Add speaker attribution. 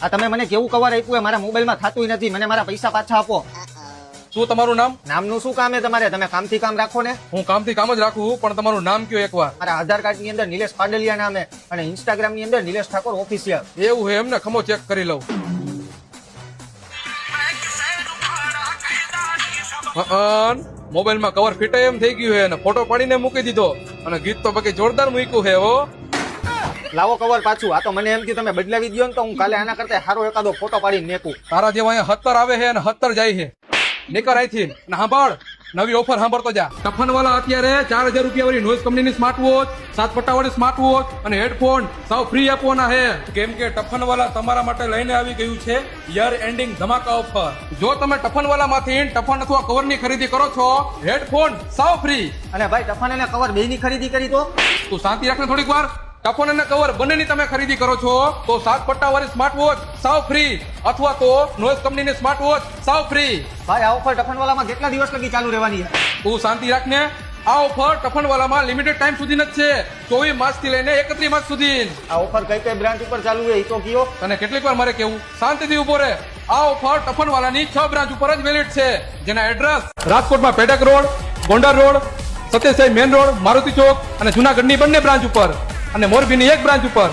Speaker 1: આ તમે મને કેવું કવર આપ્યું મારા મોબાઈલમાં થતું નથી, મને મારા પૈસા પાછા આપો.
Speaker 2: શું તમારું નામ?
Speaker 1: નામનું શું કામ છે તમારે? તમે કામથી કામ રાખો ને.
Speaker 2: હું કામથી કામ જ રાખું, પણ તમારું નામ કયો એકવાર.
Speaker 1: મારા આધાર કાર્ડ ની અંદર નિલેશ પાડલિયા નામે અને ઇન્સ્ટાગ્રામ ની અંદર નિલેશ ઠાકોર ઓફિશિયલ.
Speaker 2: એવું હે એમને? ખમો ચેક કરી લઉં. મોબાઈલમાં કવર ફિટ એમ થઈ ગયું હે અને ફોટો પાડીને મૂકી દીધો અને ગીત તો બાકી જોરદાર મૂક્યું હે. હો
Speaker 1: લાવો કવર પાછું. આ તો મને એમ કે તમે બદલાવી દો ને તો હું કાલે આના કરતા સારો એકાદો ફોટો પાડીને મેકું.
Speaker 2: તારા જેવા અહીંયા 70 આવે છે અને 70 જાય છે. નીકળ અહીંથી ને સાંભળ, નવી ઓફર સાંભળતો જા. ટફન વાળા અત્યારે 4000 રૂપિયા વાળી નોઇઝ કંપનીની સ્માર્ટ વોચ, 7 પટ્ટા વાળી સ્માર્ટ વોચ અને હેડફોન સાવ ફ્રી આપવાના છે. કેમ કે ટફન વાળા તમારા માટે લઈને આવી ગયું છે યર એન્ડિંગ ધમાકા ઓફર. જો તમે ટફન વાળા માંથી ટફન અથવા કવર ની ખરીદી કરો છો, હેડફોન સાવ ફ્રી.
Speaker 1: અને ભાઈ ટફન અને કવર બે ની ખરીદી કરી તો
Speaker 2: તું શાંતિ રાખને થોડીક વાર. ટફન અને કવર બંનેની તમે ખરીદી કરો છો તો 7 પટ્ટા વાળી સ્માર્ટ વોચ સાવ ફ્રી અથવા તો નોઇઝ કંપનીની સ્માર્ટ વોચ સાવ ફ્રી.
Speaker 1: ભાઈ આ ઓફર ટફન વાળામાં કેટલા દિવસ લગી ચાલુ રહેવાની છે?
Speaker 2: તું શાંતિ રાખને. આ ઓફર ટફન વાળામાં લિમિટેડ ટાઈમ સુધી જ છે, 24 માર્ચ થી લઈને 31 માર્ચ સુધી.
Speaker 1: આ ઓફર કઈ કઈ બ્રાન્ચ ઉપર ચાલુ છે એ તો કયો.
Speaker 2: તને કેટલીક વાર મારે કેવું, શાંતિથી ઉભો રહે. આ ઓફર ટફન વાળાની 6 બ્રાન્ચ ઉપર જ વેલિડ છે, જેના એડ્રેસ રાજકોટમાં Pedak road, Gondal road, Satyasai main road, Maruti Chowk અને જુનાગઢની બંને બ્રાન્ચ ઉપર અને મોરબીની એક બ્રાન્ચ ઉપર.